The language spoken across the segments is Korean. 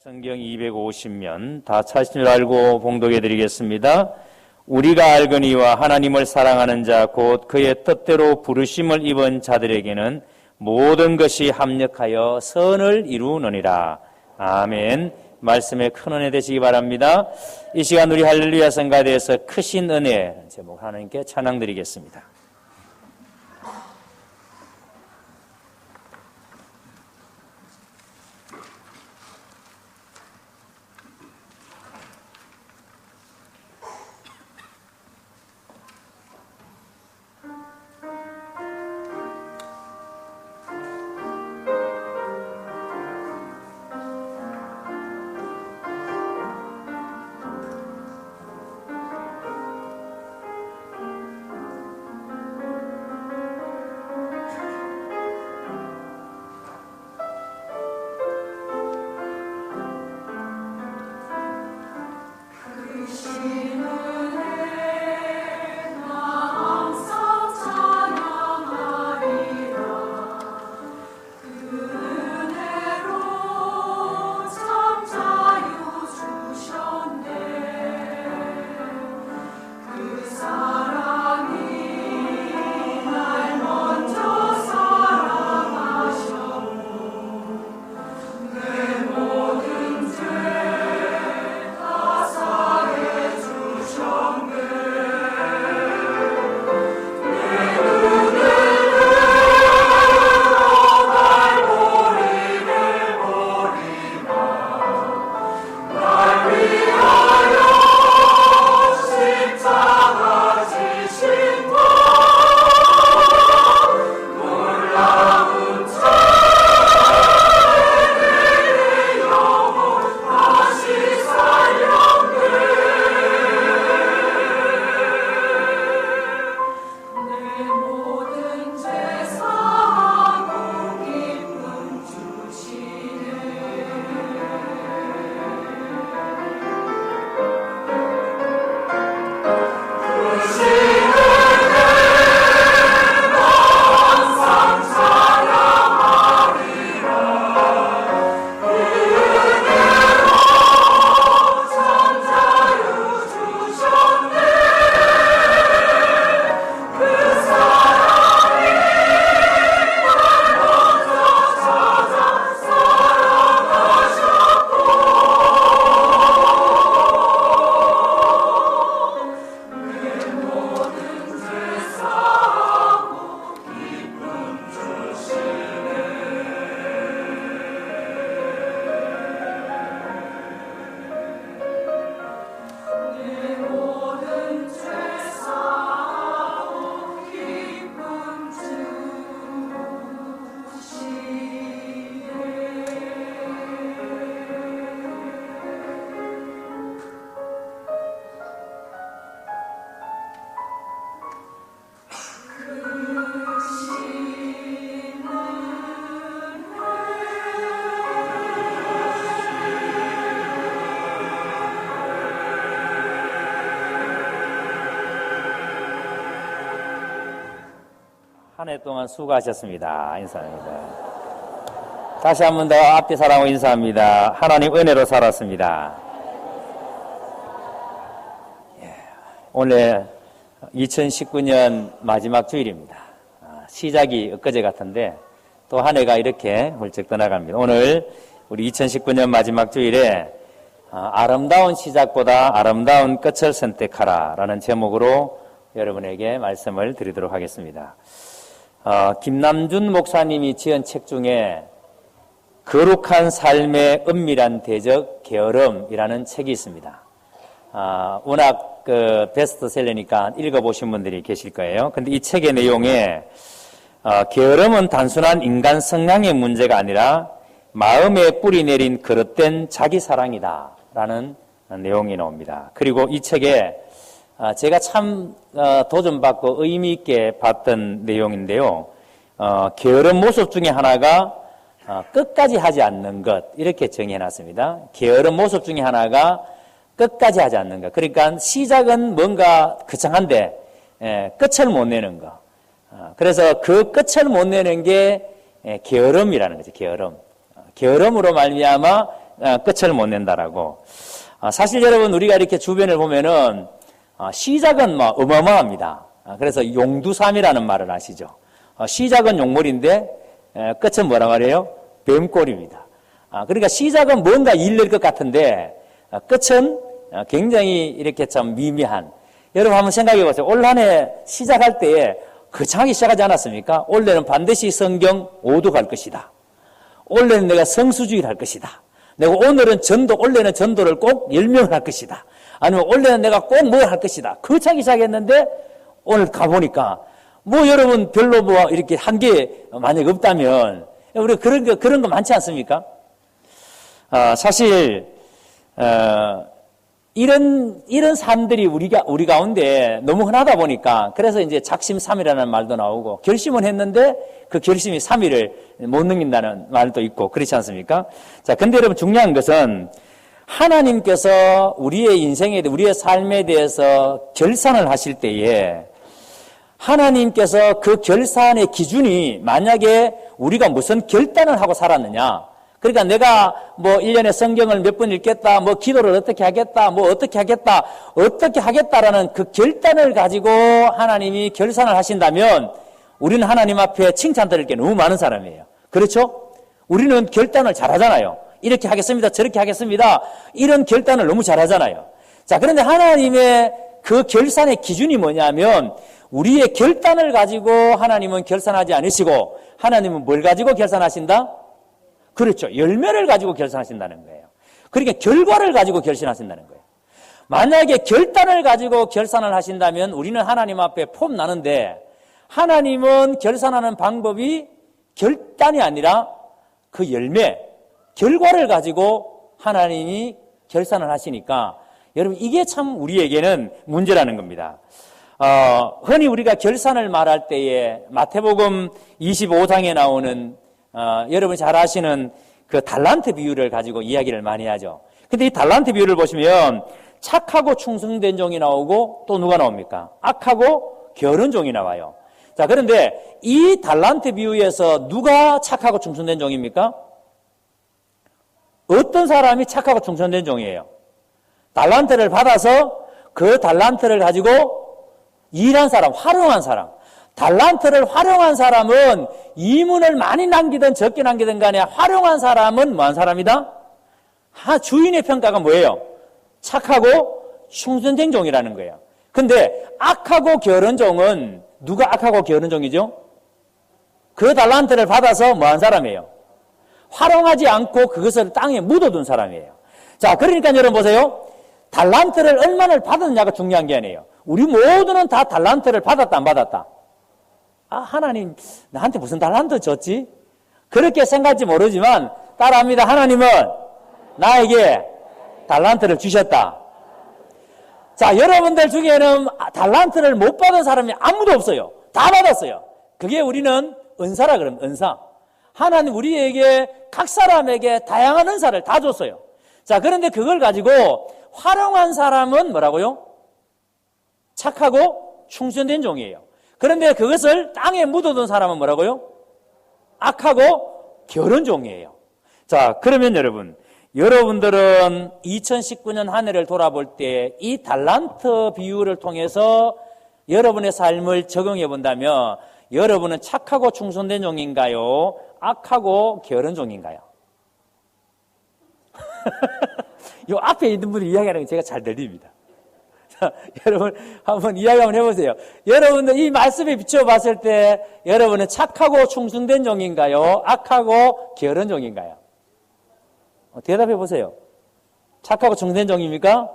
성경 250면 다 찾으신 줄 알고 봉독해 드리겠습니다. 우리가 알거니와 하나님을 사랑하는 자 곧 그의 뜻대로 부르심을 입은 자들에게는 모든 것이 합력하여 선을 이루느니라. 아멘. 말씀에 큰 은혜 되시기 바랍니다. 이 시간 우리 할렐루야 성가에 대해서 크신 은혜 제목 하나님께 찬양 드리겠습니다. 한 해 동안 수고하셨습니다. 인사합니다. 다시 한 번 더 앞에 사람하고 인사합니다. 하나님 은혜로 살았습니다. 오늘 2019년 마지막 주일입니다. 시작이 엊그제 같은데 또 한 해가 이렇게 훌쩍 떠나갑니다. 오늘 우리 2019년 마지막 주일에 아름다운 시작보다 아름다운 끝을 선택하라 라는 제목으로 여러분에게 말씀을 드리도록 하겠습니다. 김남준 목사님이 지은 책 중에 거룩한 삶의 은밀한 대적 게으름이라는 책이 있습니다. 워낙 베스트셀러니까 읽어보신 분들이 계실 거예요. 근데 이 책의 내용에 게으름은 단순한 인간 성향의 문제가 아니라 마음에 뿌리 내린 그릇된 자기 사랑이다 라는 내용이 나옵니다. 그리고 이 책에 제가 참 도전받고 의미 있게 봤던 내용인데요. 게으른 모습 중에 하나가 끝까지 하지 않는 것 이렇게 정해놨습니다. 게으른 모습 중에 하나가 끝까지 하지 않는 것. 그러니까 시작은 뭔가 거창한데 끝을 못 내는 것. 그래서 그 끝을 못 내는 게 게으름이라는 거죠. 게으름. 게으름으로 말미암아 끝을 못 낸다라고. 사실 여러분 우리가 이렇게 주변을 보면은 시작은 뭐 어마어마합니다. 그래서 용두삼이라는 말을 아시죠? 시작은 용머리인데 끝은 뭐라 말해요? 뱀꼴입니다. 그러니까 시작은 뭔가 일낼 것 같은데 끝은 굉장히 이렇게 참 미미한. 여러분 한번 생각해 보세요. 올 한 해 시작할 때에 거창하게 시작하지 않았습니까? 올해는 반드시 성경 5도 갈 것이다. 올해는 내가 성수주의를 할 것이다. 내가 올해는 전도를 꼭 10명을 할 것이다. 아니면 올해는 내가 꼭 뭘 할 것이다. 거창하게 시작했는데 오늘 가보니까 뭐 여러분 별로 뭐 이렇게 한 게 만약 없다면 우리 그런 거 많지 않습니까? 사실 이런 삶들이 우리 가운데 너무 흔하다 보니까 그래서 이제 작심삼일이라는 말도 나오고 결심은 했는데 그 결심이 3일을 못 넘긴다는 말도 있고 그렇지 않습니까? 자, 근데 여러분 중요한 것은 하나님께서 우리의 인생에 우리의 삶에 대해서 결산을 하실 때에 하나님께서 그 결산의 기준이 만약에 우리가 무슨 결단을 하고 살았느냐, 그러니까 내가 뭐 1년에 성경을 몇 번 읽겠다, 뭐 기도를 어떻게 하겠다, 뭐 어떻게 하겠다라는 그 결단을 가지고 하나님이 결산을 하신다면 우리는 하나님 앞에 칭찬드릴 게 너무 많은 사람이에요. 그렇죠? 우리는 결단을 잘하잖아요. 이렇게 하겠습니다, 저렇게 하겠습니다. 이런 결단을 너무 잘하잖아요. 자, 그런데 하나님의 그 결산의 기준이 뭐냐면 우리의 결단을 가지고 하나님은 결산하지 않으시고 하나님은 뭘 가지고 결산하신다? 그렇죠. 열매를 가지고 결산하신다는 거예요. 그러니까 결과를 가지고 결산하신다는 거예요. 만약에 결단을 가지고 결산을 하신다면 우리는 하나님 앞에 폼나는데 하나님은 결산하는 방법이 결단이 아니라 그 열매, 결과를 가지고 하나님이 결산을 하시니까 여러분 이게 참 우리에게는 문제라는 겁니다. 흔히 우리가 결산을 말할 때에 마태복음 25장에 나오는 여러분이 잘 아시는 그 달란트 비유를 가지고 이야기를 많이 하죠. 근데 이 달란트 비유를 보시면 착하고 충성된 종이 나오고 또 누가 나옵니까? 악하고 게으른 종이 나와요. 자, 그런데 이 달란트 비유에서 누가 착하고 충성된 종입니까? 어떤 사람이 착하고 충성된 종이에요? 달란트를 받아서 그 달란트를 가지고 일한 사람, 활용한 사람. 달란트를 활용한 사람은 이문을 많이 남기든 적게 남기든 간에 활용한 사람은 뭐한 사람이다? 주인의 평가가 뭐예요? 착하고 충성된 종이라는 거예요. 근데 악하고 게으른 종은 누가 악하고 게으른 종이죠? 그 달란트를 받아서 뭐한 사람이에요? 활용하지 않고 그것을 땅에 묻어둔 사람이에요. 자, 그러니까 여러분 보세요. 달란트를 얼마나 받았느냐가 중요한 게 아니에요. 우리 모두는 다 달란트를 받았다 안 받았다? 하나님 나한테 무슨 달란트 줬지? 그렇게 생각할지 모르지만 따라합니다. 하나님은 나에게 달란트를 주셨다. 자, 여러분들 중에는 달란트를 못 받은 사람이 아무도 없어요. 다 받았어요. 그게 우리는 은사라 그러면 은사. 하나님 우리에게 각 사람에게 다양한 은사를 다 줬어요. 자, 그런데 그걸 가지고 활용한 사람은 뭐라고요? 착하고 충성된 종이에요. 그런데 그것을 땅에 묻어둔 사람은 뭐라고요? 악하고 게으른 종이에요. 자, 그러면 여러분들은 2019년 한 해를 돌아볼 때 이 달란트 비유를 통해서 여러분의 삶을 적용해 본다면 여러분은 착하고 충성된 종인가요? 악하고 게으른 종인가요? 이 앞에 있는 분이 이야기하는 게 제가 잘 들립니다. 자, 여러분 한번 이야기 한번 해보세요. 여러분들 이 말씀에 비춰봤을 때 여러분은 착하고 충성된 종인가요? 악하고 게으른 종인가요? 대답해 보세요. 착하고 충성된 종입니까?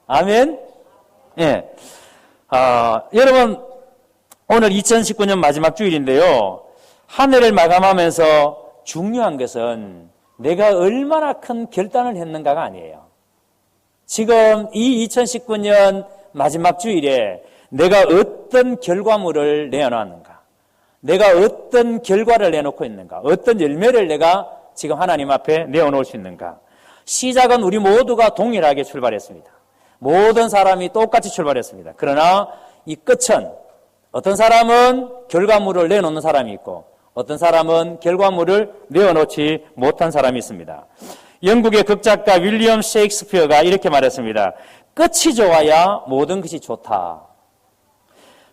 아멘? 예. 여러분 오늘 2019년 마지막 주일인데요. 한 해를 마감하면서 중요한 것은 내가 얼마나 큰 결단을 했는가가 아니에요. 지금 이 2019년 마지막 주일에 내가 어떤 결과물을 내어놨는가, 내가 어떤 결과를 내놓고 있는가, 어떤 열매를 내가 지금 하나님 앞에 내어놓을 수 있는가. 시작은 우리 모두가 동일하게 출발했습니다. 모든 사람이 똑같이 출발했습니다. 그러나 이 끝은 어떤 사람은 결과물을 내놓는 사람이 있고 어떤 사람은 결과물을 내어놓지 못한 사람이 있습니다. 영국의 극작가 윌리엄 셰익스피어가 이렇게 말했습니다. 끝이 좋아야 모든 것이 좋다.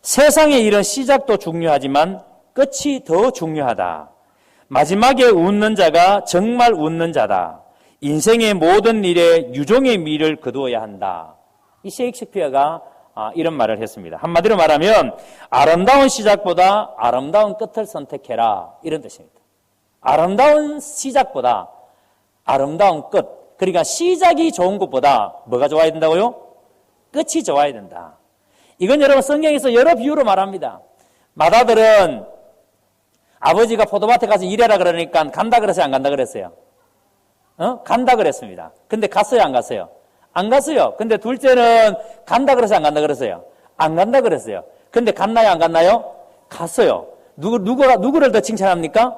세상의 일은 시작도 중요하지만 끝이 더 중요하다. 마지막에 웃는 자가 정말 웃는 자다. 인생의 모든 일에 유종의 미를 거두어야 한다. 이 셰익스피어가 이런 말을 했습니다. 한마디로 말하면 아름다운 시작보다 아름다운 끝을 선택해라, 이런 뜻입니다. 아름다운 시작보다 아름다운 끝. 그러니까 시작이 좋은 것보다 뭐가 좋아야 된다고요? 끝이 좋아야 된다. 이건 여러분 성경에서 여러 비유로 말합니다. 맏아들은 아버지가 포도밭에 가서 일해라 그러니까 간다 그랬어요, 안 간다 그랬어요? 간다 그랬습니다. 근데 갔어요, 안 갔어요? 안 갔어요. 근데 둘째는 간다 그랬어요, 안 간다 그랬어요? 안 간다 그랬어요. 근데 갔나요, 안 갔나요? 갔어요. 누구를 더 칭찬합니까?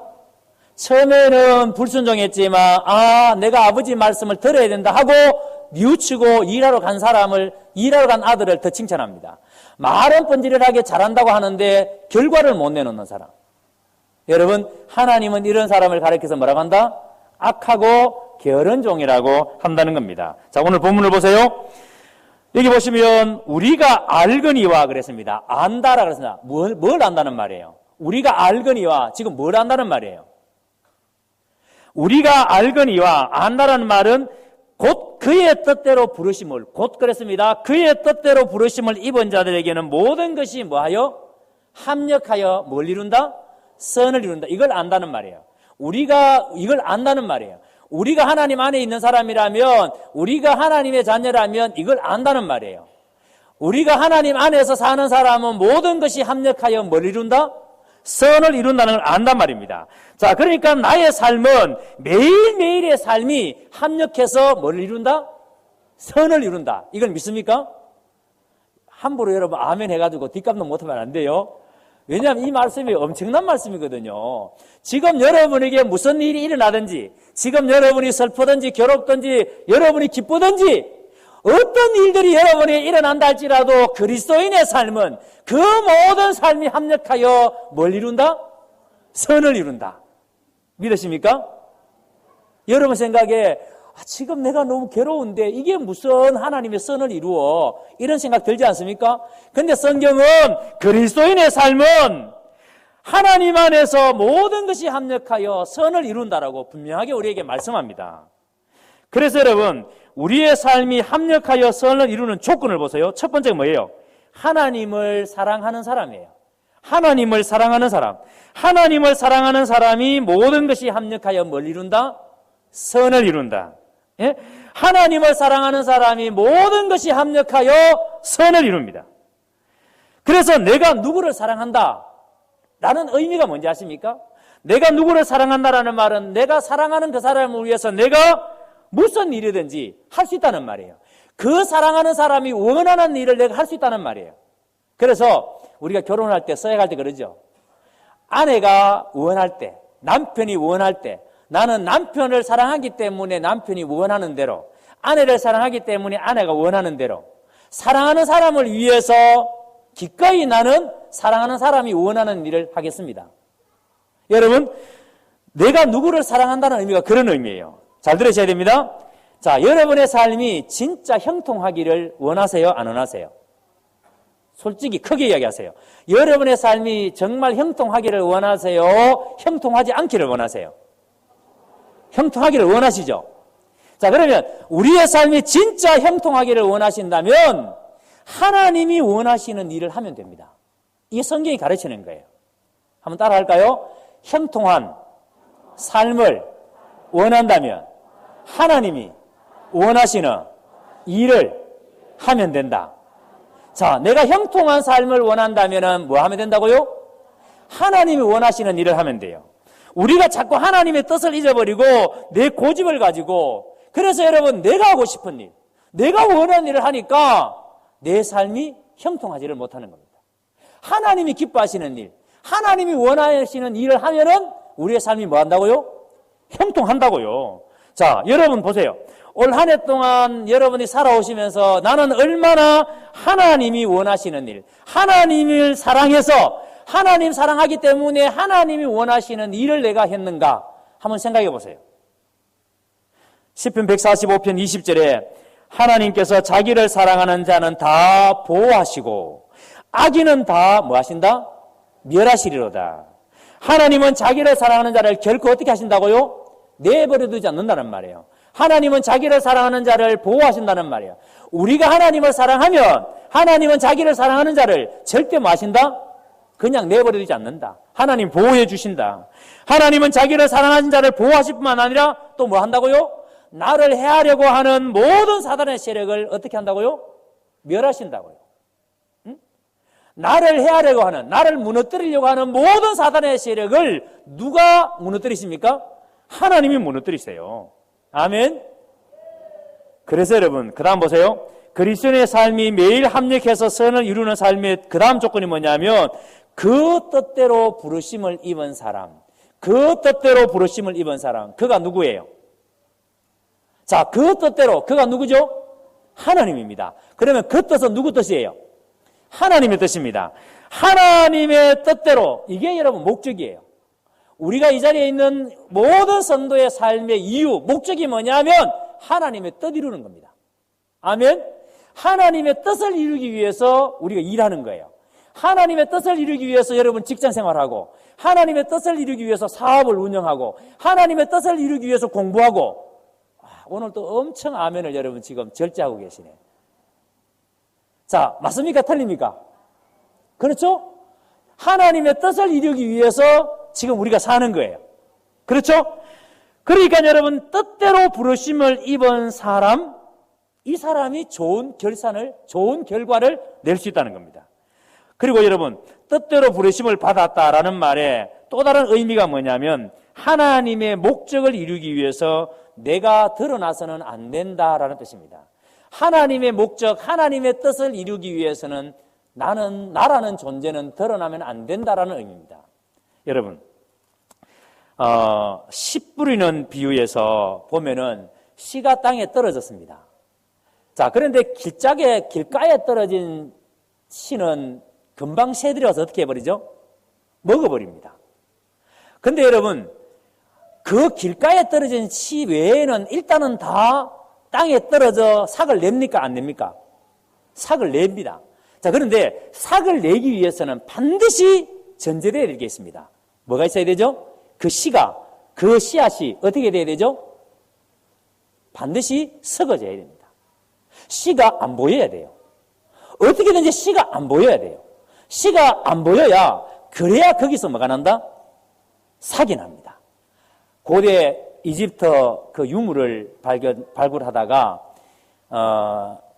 처음에는 불순종했지만 내가 아버지 말씀을 들어야 된다 하고 뉘우치고 일하러 간 아들을 더 칭찬합니다. 말은 번지르르하게 잘한다고 하는데 결과를 못 내놓는 사람. 여러분, 하나님은 이런 사람을 가리켜서 뭐라고 한다? 악하고 게으른 종이라고 한다는 겁니다. 자, 오늘 본문을 보세요. 여기 보시면 우리가 알거니와 그랬습니다. 안다라 그랬습니다. 뭘 안다는 말이에요? 우리가 알거니와 지금 뭘 안다는 말이에요? 우리가 알거니와 안다라는 말은 곧 그의 뜻대로 부르심을, 곧 그랬습니다. 그의 뜻대로 부르심을 입은 자들에게는 모든 것이 뭐하여? 합력하여 뭘 이룬다? 선을 이룬다. 이걸 안다는 말이에요. 우리가 이걸 안다는 말이에요. 우리가 하나님 안에 있는 사람이라면, 우리가 하나님의 자녀라면 이걸 안다는 말이에요. 우리가 하나님 안에서 사는 사람은 모든 것이 합력하여 뭘 이룬다? 선을 이룬다는 걸 안단 말입니다. 자, 그러니까 나의 삶은 매일매일의 삶이 합력해서 뭘 이룬다? 선을 이룬다. 이걸 믿습니까? 함부로 여러분 아멘 해가지고 뒷감도 못하면 안 돼요. 왜냐하면 이 말씀이 엄청난 말씀이거든요. 지금 여러분에게 무슨 일이 일어나든지, 지금 여러분이 슬프든지 괴롭든지 여러분이 기쁘든지 어떤 일들이 여러분에게 일어난다 할지라도 그리스도인의 삶은 그 모든 삶이 합력하여 뭘 이룬다? 선을 이룬다. 믿으십니까? 여러분 생각에 지금 내가 너무 괴로운데 이게 무슨 하나님의 선을 이루어, 이런 생각 들지 않습니까? 근데 성경은 그리스도인의 삶은 하나님 안에서 모든 것이 합력하여 선을 이룬다라고 분명하게 우리에게 말씀합니다. 그래서 여러분, 우리의 삶이 합력하여 선을 이루는 조건을 보세요. 첫 번째가 뭐예요? 하나님을 사랑하는 사람이에요. 하나님을 사랑하는 사람. 하나님을 사랑하는 사람이 모든 것이 합력하여 뭘 이룬다? 선을 이룬다. 예? 하나님을 사랑하는 사람이 모든 것이 합력하여 선을 이룹니다. 그래서 내가 누구를 사랑한다 라는 의미가 뭔지 아십니까? 내가 누구를 사랑한다라는 말은 내가 사랑하는 그 사람을 위해서 내가 무슨 일이든지 할 수 있다는 말이에요. 그 사랑하는 사람이 원하는 일을 내가 할 수 있다는 말이에요. 그래서 우리가 결혼할 때 서약할 때 그러죠. 아내가 원할 때, 남편이 원할 때, 나는 남편을 사랑하기 때문에 남편이 원하는 대로, 아내를 사랑하기 때문에 아내가 원하는 대로, 사랑하는 사람을 위해서 기꺼이 나는 사랑하는 사람이 원하는 일을 하겠습니다. 여러분, 내가 누구를 사랑한다는 의미가 그런 의미예요. 잘 들으셔야 됩니다. 자, 여러분의 삶이 진짜 형통하기를 원하세요? 안 원하세요? 솔직히 크게 이야기하세요. 여러분의 삶이 정말 형통하기를 원하세요? 형통하지 않기를 원하세요? 형통하기를 원하시죠? 자, 그러면 우리의 삶이 진짜 형통하기를 원하신다면 하나님이 원하시는 일을 하면 됩니다. 이게 성경이 가르치는 거예요. 한번 따라 할까요? 형통한 삶을 원한다면 하나님이 원하시는 일을 하면 된다. 자, 내가 형통한 삶을 원한다면 뭐 하면 된다고요? 하나님이 원하시는 일을 하면 돼요. 우리가 자꾸 하나님의 뜻을 잊어버리고 내 고집을 가지고, 그래서 여러분 내가 하고 싶은 일, 내가 원하는 일을 하니까 내 삶이 형통하지를 못하는 겁니다. 하나님이 기뻐하시는 일, 하나님이 원하시는 일을 하면은 우리의 삶이 뭐 한다고요? 형통한다고요. 자, 여러분 보세요. 올 한 해 동안 여러분이 살아오시면서 나는 얼마나 하나님이 원하시는 일, 하나님을 사랑해서 하나님 사랑하기 때문에 하나님이 원하시는 일을 내가 했는가 한번 생각해 보세요. 시편 145편 20절에 하나님께서 자기를 사랑하는 자는 다 보호하시고 악인은 다 뭐 하신다? 멸하시리로다. 하나님은 자기를 사랑하는 자를 결코 어떻게 하신다고요? 내버려 두지 않는다는 말이에요. 하나님은 자기를 사랑하는 자를 보호하신다는 말이에요. 우리가 하나님을 사랑하면 하나님은 자기를 사랑하는 자를 절대 뭐 하신다? 그냥 내버려 두지 않는다. 하나님 보호해 주신다. 하나님은 자기를 사랑하는 자를 보호하실 뿐만 아니라 또 뭐 한다고요? 나를 해하려고 하는 모든 사단의 세력을 어떻게 한다고요? 멸하신다고요. 응? 나를 해하려고 하는, 나를 무너뜨리려고 하는 모든 사단의 세력을 누가 무너뜨리십니까? 하나님이 무너뜨리세요. 아멘. 그래서 여러분, 그 다음 보세요. 그리스도인의 삶이 매일 합력해서 선을 이루는 삶의 그 다음 조건이 뭐냐면 그 뜻대로 부르심을 입은 사람, 그 뜻대로 부르심을 입은 사람, 그가 누구예요? 자, 그 뜻대로, 그가 누구죠? 하나님입니다. 그러면 그 뜻은 누구 뜻이에요? 하나님의 뜻입니다. 하나님의 뜻대로, 이게 여러분 목적이에요. 우리가 이 자리에 있는 모든 성도의 삶의 이유, 목적이 뭐냐면 하나님의 뜻 이루는 겁니다. 아멘? 하나님의 뜻을 이루기 위해서 우리가 일하는 거예요. 하나님의 뜻을 이루기 위해서 여러분 직장 생활하고, 하나님의 뜻을 이루기 위해서 사업을 운영하고, 하나님의 뜻을 이루기 위해서 공부하고. 오늘 또 엄청 아멘을 여러분 지금 절제하고 계시네. 자, 맞습니까? 틀립니까? 그렇죠? 하나님의 뜻을 이루기 위해서 지금 우리가 사는 거예요. 그렇죠? 그러니까 여러분 뜻대로 부르심을 입은 사람, 이 사람이 좋은 결과를 낼 수 있다는 겁니다. 그리고 여러분 뜻대로 부르심을 받았다라는 말에 또 다른 의미가 뭐냐면 하나님의 목적을 이루기 위해서 내가 드러나서는 안 된다라는 뜻입니다. 하나님의 목적, 하나님의 뜻을 이루기 위해서는 나라는 존재는 드러나면 안 된다라는 의미입니다. 여러분, 씨 뿌리는 비유에서 보면은 씨가 땅에 떨어졌습니다. 자, 그런데 길가에 떨어진 씨는 금방 새들이 와서 어떻게 해버리죠? 먹어버립니다. 근데 여러분, 그 길가에 떨어진 씨 외에는 일단은 다 땅에 떨어져 삭을 냅니까? 안 냅니까? 삭을 냅니다. 자, 그런데 삭을 내기 위해서는 반드시 전제되어야 될 게 있습니다. 뭐가 있어야 되죠? 그 씨앗이 어떻게 돼야 되죠? 반드시 썩어져야 됩니다. 씨가 안 보여야 돼요. 어떻게든지 씨가 안 보여야 돼요. 씨가 안 보여야, 그래야 거기서 뭐가 난다? 삭이 납니다. 고대 이집트 그 유물을 발굴하다가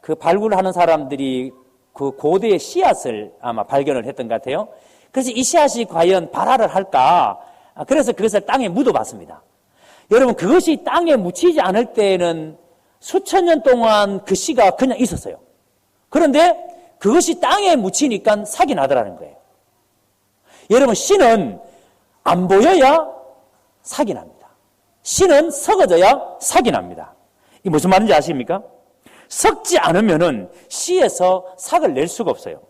그 발굴하는 사람들이 그 고대의 씨앗을 아마 발견을 했던 것 같아요. 그래서 이 씨앗이 과연 발화를 할까? 그래서 그것을 땅에 묻어봤습니다. 여러분, 그것이 땅에 묻히지 않을 때에는 수천 년 동안 그 씨가 그냥 있었어요. 그런데 그것이 땅에 묻히니까 삭이 나더라는 거예요. 여러분, 씨는 안 보여야 삭이 납니다. 씨는 썩어져야 삭이 납니다. 이게 무슨 말인지 아십니까? 썩지 않으면은 씨에서 삭을 낼 수가 없어요.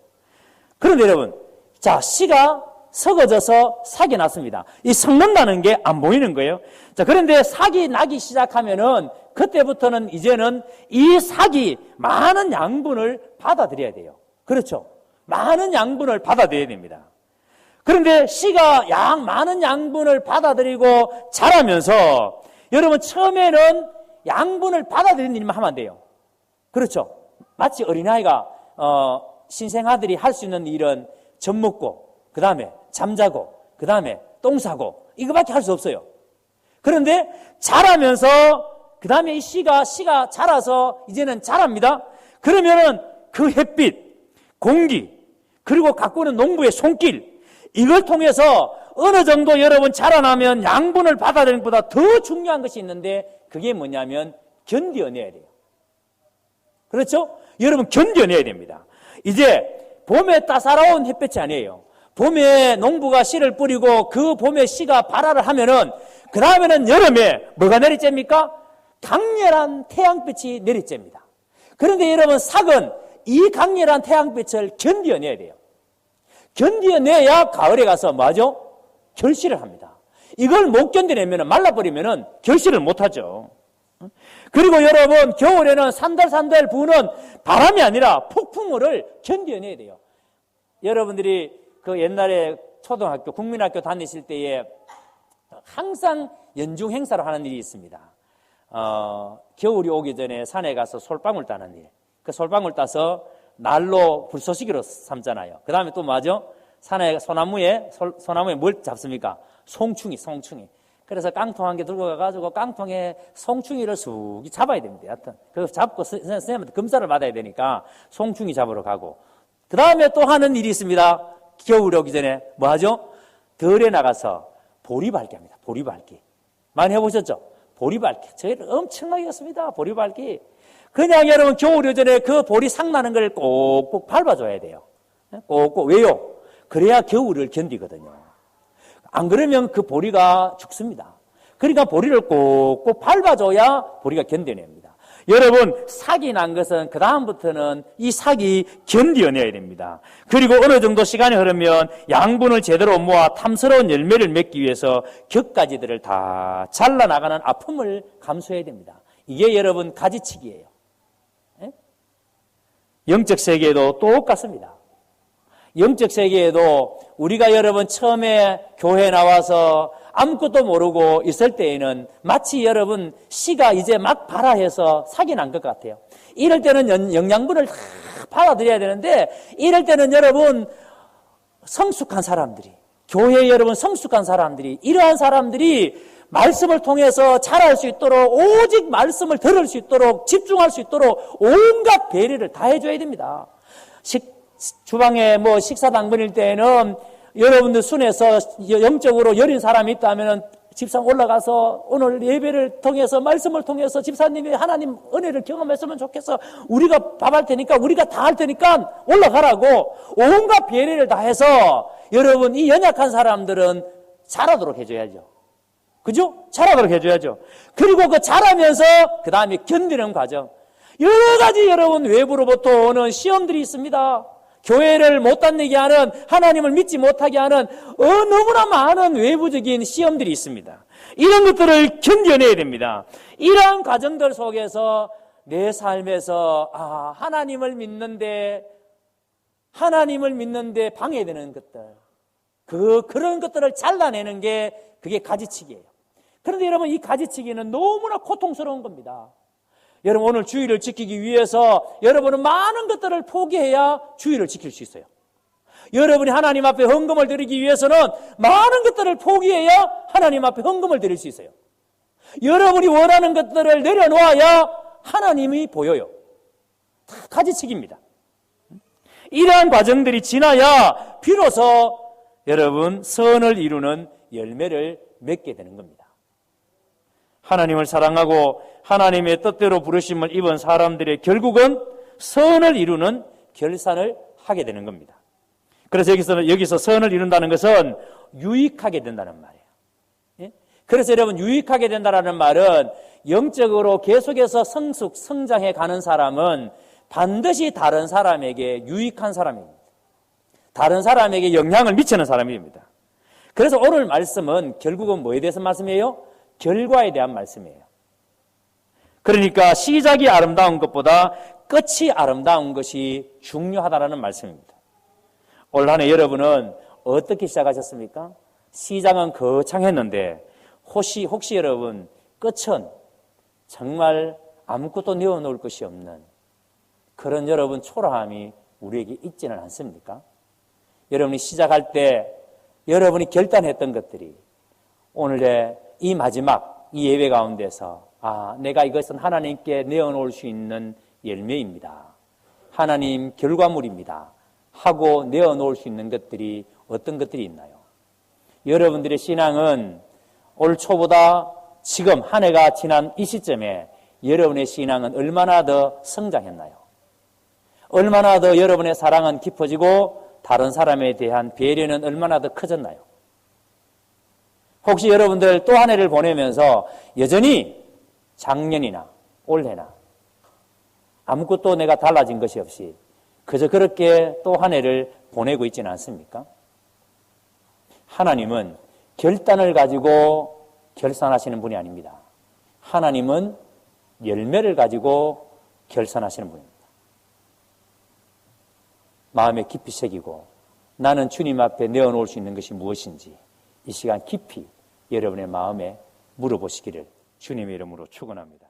그런데 여러분, 자, 씨가 썩어져서 삭이 났습니다. 이 썩는다는 게 안 보이는 거예요. 자, 그런데 삭이 나기 시작하면은 그때부터는 이제는 이 삭이 많은 양분을 받아들여야 돼요. 그렇죠? 많은 양분을 받아들여야 됩니다. 그런데 씨가 많은 양분을 받아들이고 자라면서 여러분 처음에는 양분을 받아들이는 일만 하면 안 돼요. 그렇죠? 마치 어린아이가 신생아들이 할 수 있는 일은 젖 먹고, 그 다음에 잠자고, 그 다음에 똥 싸고, 이거밖에 할 수 없어요. 그런데 자라면서 그 다음에 이 씨가 자라서 이제는 자랍니다. 그러면은 그 햇빛, 공기, 그리고 갖고 있는 농부의 손길, 이걸 통해서 어느 정도 여러분 자라나면 양분을 받아들이는 것보다 더 중요한 것이 있는데 그게 뭐냐면 견뎌내야 돼요. 그렇죠? 여러분 견뎌내야 됩니다. 이제 봄에 따사로운 햇볕이 아니에요. 봄에 농부가 씨를 뿌리고 그 봄에 씨가 발화를 하면은 그 다음에는 여름에 뭐가 내리쬐입니까? 강렬한 태양빛이 내리쬐입니다. 그런데 여러분 삭은 이 강렬한 태양빛을 견뎌내야 돼요. 견뎌내야 가을에 가서 뭐하죠? 결실을 합니다. 이걸 못 견뎌내면 말라버리면 결실을 못하죠. 그리고 여러분, 겨울에는 산들산들 부는 바람이 아니라 폭풍우를 견뎌내야 돼요. 여러분들이 그 옛날에 초등학교, 국민학교 다니실 때에 항상 연중 행사를 하는 일이 있습니다. 겨울이 오기 전에 산에 가서 솔방울 따는 일. 그 솔방울 따서 날로 불쏘시개로 삼잖아요. 그 다음에 또 뭐죠? 산에 소나무에 뭘 잡습니까? 송충이. 그래서 깡통 한 개 들고 가가지고 깡통에 송충이를 쑥 잡아야 됩니다. 여하튼 그거 잡고 선생님한테 검사를 받아야 되니까 송충이 잡으러 가고, 그 다음에 또 하는 일이 있습니다. 겨울이 오기 전에 뭐 하죠? 덜에 나가서 보리밟기 합니다. 보리밟기 많이 해보셨죠? 보리밟기 저희는 엄청나게 했습니다. 보리밟기. 그냥 여러분 겨울이 오기 전에 그 보리 상나는 걸 꼭꼭 밟아줘야 돼요. 꼭꼭. 왜요? 그래야 겨울을 견디거든요. 안 그러면 그 보리가 죽습니다. 그러니까 보리를 꼭꼭 밟아줘야 보리가 견뎌냅니다. 여러분, 삭이 난 것은 그 다음부터는 이 삭이 견뎌내야 됩니다. 그리고 어느 정도 시간이 흐르면 양분을 제대로 모아 탐스러운 열매를 맺기 위해서 격가지들을 다 잘라나가는 아픔을 감수해야 됩니다. 이게 여러분 가지치기예요. 영적 세계에도 똑같습니다. 영적 세계에도 우리가 여러분 처음에 교회에 나와서 아무것도 모르고 있을 때에는 마치 여러분 씨가 이제 막 발아해서 삭이 난 것 같아요. 이럴 때는 영양분을 다 받아들여야 되는데, 이럴 때는 여러분 성숙한 사람들이, 교회에 여러분 성숙한 사람들이, 이러한 사람들이 말씀을 통해서 자랄 수 있도록, 오직 말씀을 들을 수 있도록, 집중할 수 있도록 온갖 배려를 다 해줘야 됩니다. 주방에 뭐 식사 당번일 때에는 여러분들 순에서 영적으로 여린 사람이 있다면 집상 올라가서 오늘 예배를 통해서 말씀을 통해서 집사님이 하나님 은혜를 경험했으면 좋겠어. 우리가 밥할 테니까, 우리가 다 할 테니까 올라가라고 온갖 배려를 다 해서 여러분 이 연약한 사람들은 자라도록 해줘야죠. 그죠? 자라도록 해줘야죠. 그리고 그 자라면서 그 다음에 견디는 과정. 여러 가지 여러분 외부로부터 오는 시험들이 있습니다. 교회를 못 다니게 하는, 하나님을 믿지 못하게 하는 너무나 많은 외부적인 시험들이 있습니다. 이런 것들을 견뎌내야 됩니다. 이러한 과정들 속에서 내 삶에서 하나님을 믿는데 방해되는 것들, 그런 것들을 잘라내는 게 그게 가지치기예요. 그런데 여러분 이 가지치기는 너무나 고통스러운 겁니다. 여러분 오늘 주의를 지키기 위해서 여러분은 많은 것들을 포기해야 주의를 지킬 수 있어요. 여러분이 하나님 앞에 헌금을 드리기 위해서는 많은 것들을 포기해야 하나님 앞에 헌금을 드릴 수 있어요. 여러분이 원하는 것들을 내려놓아야 하나님이 보여요. 다 가지치기입니다. 이러한 과정들이 지나야 비로소 여러분 선을 이루는 열매를 맺게 되는 겁니다. 하나님을 사랑하고 하나님의 뜻대로 부르심을 입은 사람들의 결국은 선을 이루는 결산을 하게 되는 겁니다. 그래서 여기서 선을 이룬다는 것은 유익하게 된다는 말이에요. 예? 그래서 여러분 유익하게 된다는 말은 영적으로 계속해서 성장해 가는 사람은 반드시 다른 사람에게 유익한 사람입니다. 다른 사람에게 영향을 미치는 사람입니다. 그래서 오늘 말씀은 결국은 뭐에 대해서 말씀이에요? 결과에 대한 말씀이에요. 그러니까 시작이 아름다운 것보다 끝이 아름다운 것이 중요하다는 말씀입니다. 올 한 해 여러분은 어떻게 시작하셨습니까? 시작은 거창했는데 혹시 여러분 끝은 정말 아무것도 내어놓을 것이 없는 그런 여러분 초라함이 우리에게 있지는 않습니까? 여러분이 시작할 때 여러분이 결단했던 것들이 오늘의 이 마지막 이 예배 가운데서 내가 이것은 하나님께 내어놓을 수 있는 열매입니다. 하나님 결과물입니다. 하고 내어놓을 수 있는 것들이 어떤 것들이 있나요? 여러분들의 신앙은 올 초보다 지금 한 해가 지난 이 시점에 여러분의 신앙은 얼마나 더 성장했나요? 얼마나 더 여러분의 사랑은 깊어지고 다른 사람에 대한 배려는 얼마나 더 커졌나요? 혹시 여러분들 또 한 해를 보내면서 여전히 작년이나 올해나 아무것도 내가 달라진 것이 없이 그저 그렇게 또 한 해를 보내고 있지는 않습니까? 하나님은 결단을 가지고 결산하시는 분이 아닙니다. 하나님은 열매를 가지고 결산하시는 분입니다. 마음에 깊이 새기고 나는 주님 앞에 내어놓을 수 있는 것이 무엇인지 이 시간 깊이 여러분의 마음에 물어보시기를 주님의 이름으로 축원합니다.